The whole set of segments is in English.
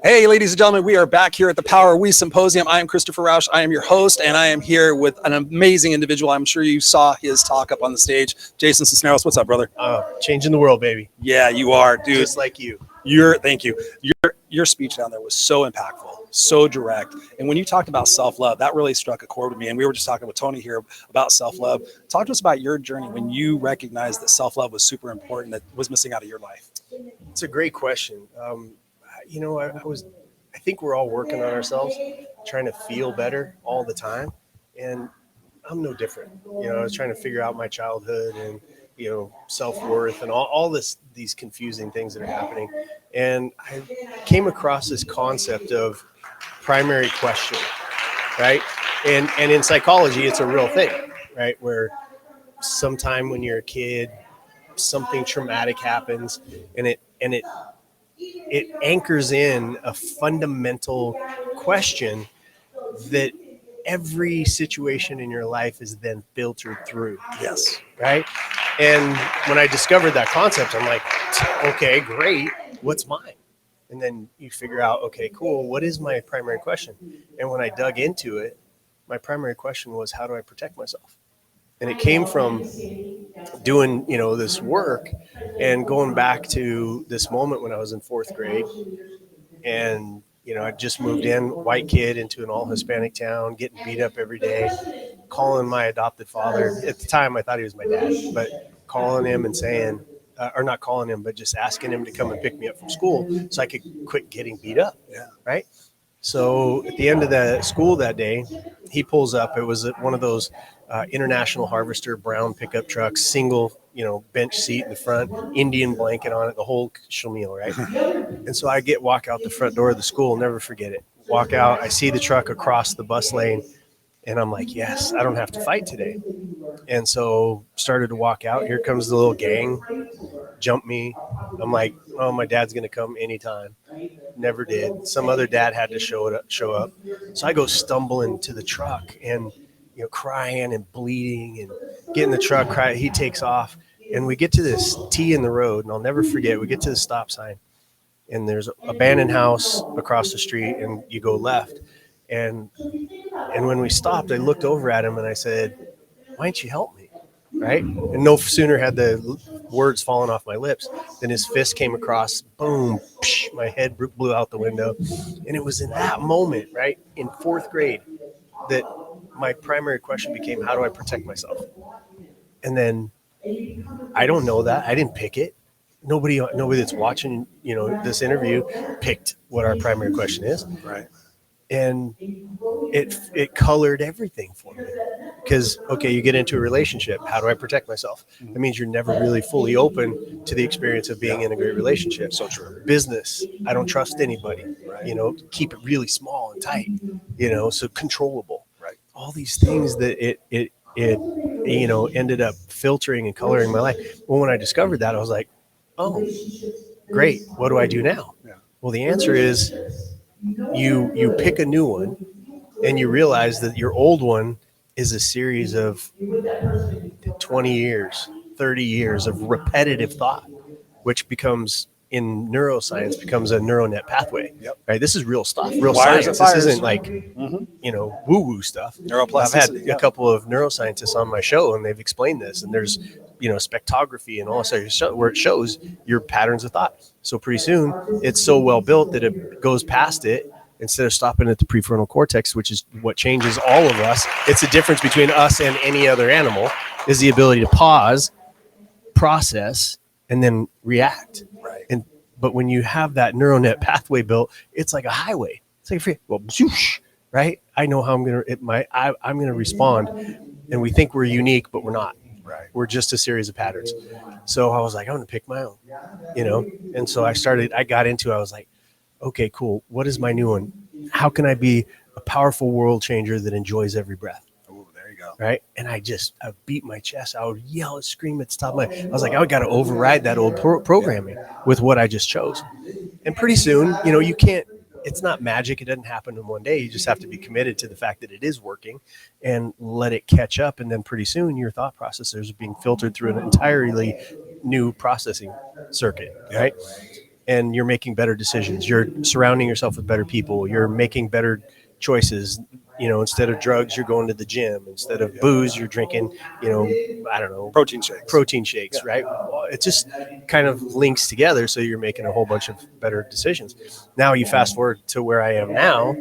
Hey, ladies and gentlemen, we are back here at the Power of We Symposium. I am Christopher Rausch. I am your host, and I am here with an amazing individual. I'm sure you saw his talk up on the stage. Jason Sisneros, what's up, brother? Changing the world, baby. Yeah, you are, dude. Just like you. Thank you. Your speech down there was so impactful, so direct. And when you talked about self-love, that really struck a chord with me. And we were just talking with Tony here about self-love. Talk to us about your journey when you recognized that self-love was super important, that was missing out of your life. It's a great question. I think we're all working on ourselves, trying to feel better all the time. And I'm no different. I was trying to figure out my childhood and, self-worth and all these confusing things that are happening. And I came across this concept of primary question, right? And in psychology, it's a real thing, right? Where sometime when you're a kid, something traumatic happens and it anchors in a fundamental question that every situation in your life is then filtered through. Yes. Right. And when I discovered that concept, I'm like, okay, great. What's mine? And then you figure out, okay, cool. What is my primary question? And when I dug into it, my primary question was, how do I protect myself? And it came from doing, this work and going back to this moment when I was in fourth grade. And, I just moved in, white kid, into an all Hispanic town, getting beat up every day, calling my adopted father. At the time, I thought he was my dad, but calling him and saying, or not calling him, but just asking him to come and pick me up from school so I could quit getting beat up. Yeah. Right. So at the end of the school that day, he pulls up. It was one of those International Harvester brown pickup trucks, single, bench seat in the front, Indian blanket on it, the whole shamil, right? And so I walk out the front door of the school, never forget it. Walk out, I see the truck across the bus lane, and I'm like, yes, I don't have to fight today. And so started to walk out. Here comes the little gang, jump me. I'm like, oh, my dad's going to come anytime. Never did. Some other dad had to show up. So I go stumbling to the truck and, crying and bleeding and get in the truck, cry. He takes off. And we get to this T in the road, and I'll never forget, we get to the stop sign. And there's an abandoned house across the street, and you go left. And when we stopped, I looked over at him and I said, why didn't you help me? Right? And no sooner had the words fallen off my lips than his fist came across, boom, psh, my head blew out the window. And it was in that moment, right, in fourth grade, that my primary question became, how do I protect myself? And then I don't know that. I didn't pick it. Nobody that's watching, this interview picked what our primary question is. Right. And it colored everything for me. Because, okay, you get into a relationship. How do I protect myself? That means you're never really fully open to the experience of being in a great relationship. So true. Business, I don't trust anybody. Right. Keep it really small and tight, so controllable. Right. All these things that it ended up filtering and coloring my life. Well, when I discovered that, I was like, oh, great. What do I do now? Yeah. Well, the answer is you pick a new one and you realize that your old one is a series of 20 years, 30 years of repetitive thought, which becomes, in neuroscience, becomes a neural net pathway. Yep. Right? This is real stuff, real Wires science. and This isn't fires. like, woo-woo stuff. Neuroplasticity. I've had a couple of neuroscientists on my show, and they've explained this. And there's, spectrography and all that stuff where it shows your patterns of thought. So pretty soon, it's so well built that it goes past it. Instead of stopping at the prefrontal cortex, which is what changes all of us, it's the difference between us and any other animal, is the ability to pause, process, and then react. Right. But when you have that neural net pathway built, it's like a highway. It's like a free, zoosh, right? I know how I'm gonna respond, and we think we're unique, but we're not. Right. We're just a series of patterns. So I was like, I'm gonna pick my own, And so I was like, okay, cool. What is my new one? How can I be a powerful world changer that enjoys every breath? Oh, there you go. Right. And I beat my chest. I would yell and scream at the top of I was like, I got to override that old programming with what I just chose. And pretty soon, you can't, it's not magic. It doesn't happen in one day. You just have to be committed to the fact that it is working and let it catch up. And then pretty soon your thought processors are being filtered through an entirely new processing circuit. Right. and you're making better decisions. You're surrounding yourself with better people. You're making better choices. Instead of drugs, you're going to the gym. Instead of booze, you're drinking, I don't know, Protein shakes, yeah. Right? Well, it just kind of links together. So you're making a whole bunch of better decisions. Now you fast forward to where I am now.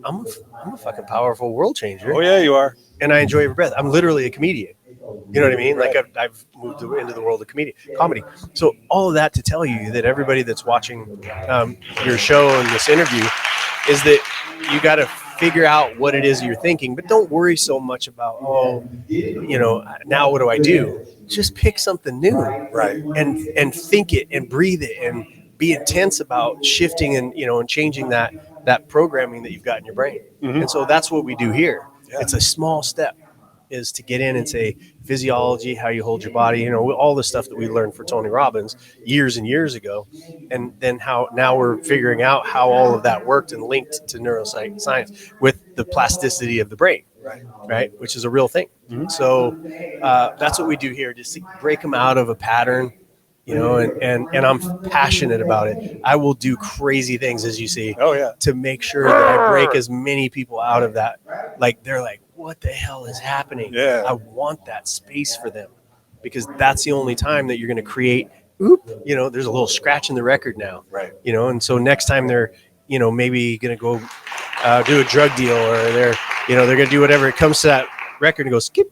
I'm a fucking powerful world changer. Oh yeah, you are. And I enjoy every breath. I'm literally a comedian. You know what I mean? Right. Like I've moved into the world of comedy. So all of that to tell you that everybody that's watching your show and this interview is that you got to figure out what it is you're thinking, but don't worry so much about, now what do I do? Just pick something new, right? And think it and breathe it and be intense about shifting and changing that programming that you've got in your brain. Mm-hmm. And so that's what we do here. Yeah. It's a small step. Is to get in and say physiology, how you hold your body, all the stuff that we learned for Tony Robbins years and years ago. And then how now we're figuring out how all of that worked and linked to neuroscience with the plasticity of the brain, right? Which is a real thing. Mm-hmm. So that's what we do here, just to break them out of a pattern, and I'm passionate about it. I will do crazy things, as you see, to make sure that I break as many people out of that. Like, they're like, what the hell is happening? Yeah. I want that space for them, because that's the only time that you're going to create. There's a little scratch in the record now, right? And so next time they're, maybe going to go do a drug deal, or they're going to do whatever. It comes to that record and goes, skip.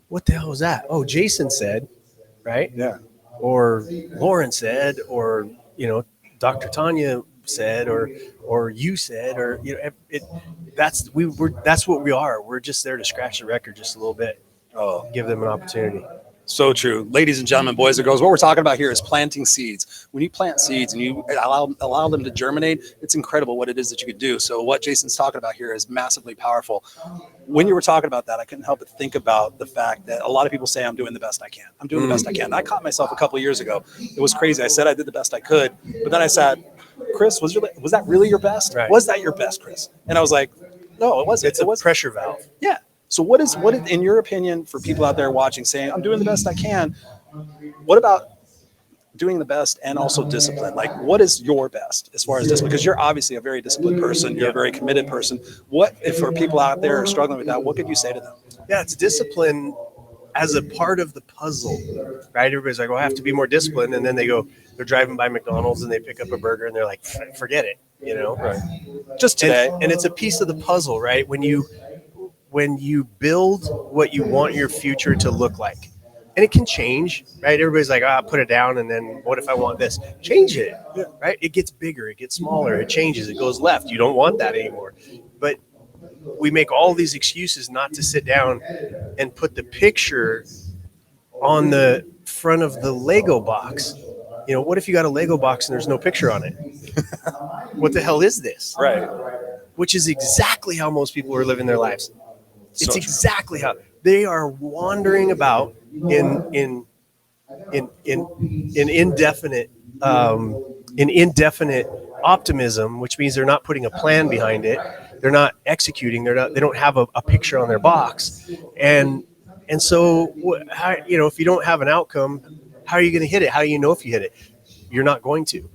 What the hell was that? Oh, Jason said, right? Yeah. Or Lauren said, or Dr. Tanya said, or you said, or that's what we are. We're just there to scratch the record just a little bit. Give them an opportunity. So true. Ladies and gentlemen, boys and girls, what we're talking about here is planting seeds. When you plant seeds and you allow them to germinate, it's incredible what it is that you could do. So what Jason's talking about here is massively powerful. When you were talking about that, I couldn't help but think about the fact that a lot of people say, I'm doing the best I can. I'm doing the best I can. And I caught myself a couple of years ago. It was crazy. I said I did the best I could, but then I said, Chris, was that really your best? Right. Was that your best, Chris? And I was like, no, it wasn't. It's a pressure valve. Yeah. So what is, in your opinion, for people out there watching, saying, I'm doing the best I can, what about doing the best and also discipline? Like, what is your best as far as discipline? Because you're obviously a very disciplined person. You're a very committed person. What, if for people out there struggling with that, what could you say to them? Yeah, it's discipline as a part of the puzzle, right? Everybody's like, well, I have to be more disciplined. And then they're driving by McDonald's and they pick up a burger and they're like, forget it, Right. Just today. And it's a piece of the puzzle, right? When you build what you want your future to look like, and it can change, right? Everybody's like, put it down. And then what if I want this? Change it, right? It gets bigger, it gets smaller, it changes, it goes left. You don't want that anymore. But we make all these excuses not to sit down and put the picture on the front of the Lego box. What if you got a Lego box and there's no picture on it? What the hell is this? Right. Which is exactly how most people are living their lives. It's exactly how they are wandering about in indefinite optimism, which means they're not putting a plan behind it. They're not executing. They don't have a picture on their box. And so, if you don't have an outcome, how are you going to hit it? How do you know if you hit it? You're not going to.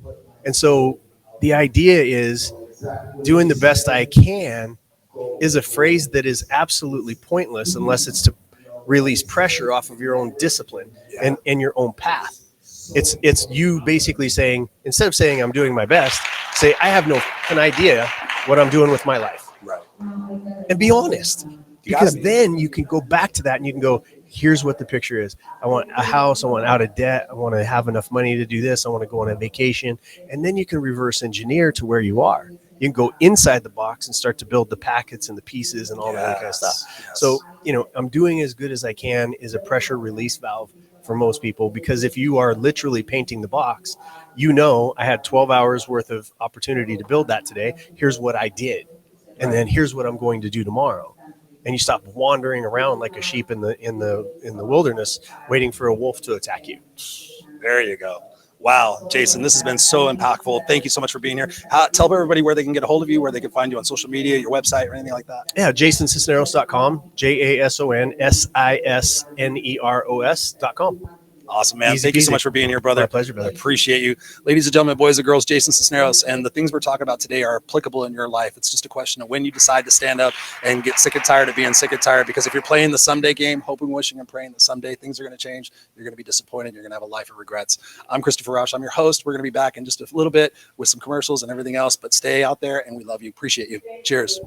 And so the idea is doing the best I can is a phrase that is absolutely pointless unless it's to release pressure off of your own discipline and your own path. It's you basically saying, instead of saying I'm doing my best, say I have an idea what I'm doing with my life. Right. And be honest. Because then you can go back to that and you can go, here's what the picture is. I want a house. I want out of debt. I want to have enough money to do this. I want to go on a vacation. And then you can reverse engineer to where you are. You can go inside the box and start to build the packets and the pieces and all that kind of stuff. Yes. So, I'm doing as good as I can is a pressure release valve for most people, because if you are literally painting the box, I had 12 hours worth of opportunity to build that today. Here's what I did. And then here's what I'm going to do tomorrow. And you stop wandering around like a sheep in the wilderness, waiting for a wolf to attack you. There you go. Wow, Jason, this has been so impactful. Thank you so much for being here. Tell everybody where they can get a hold of you, where they can find you on social media, your website, or anything like that. Yeah, JasonSisneros.com, JasonSisneros.com. Awesome, man. Easy Thank you so peasy. much for being here, brother. My pleasure, brother. I appreciate you. Ladies and gentlemen, boys and girls, Jason Sisneros, and the things we're talking about today are applicable in your life. It's just a question of when you decide to stand up and get sick and tired of being sick and tired, because if you're playing the someday game, hoping, wishing, and praying that someday things are going to change, you're going to be disappointed. You're going to have a life of regrets. I'm Christopher Rausch. I'm your host. We're going to be back in just a little bit with some commercials and everything else, but stay out there, and we love you. Appreciate you. Cheers.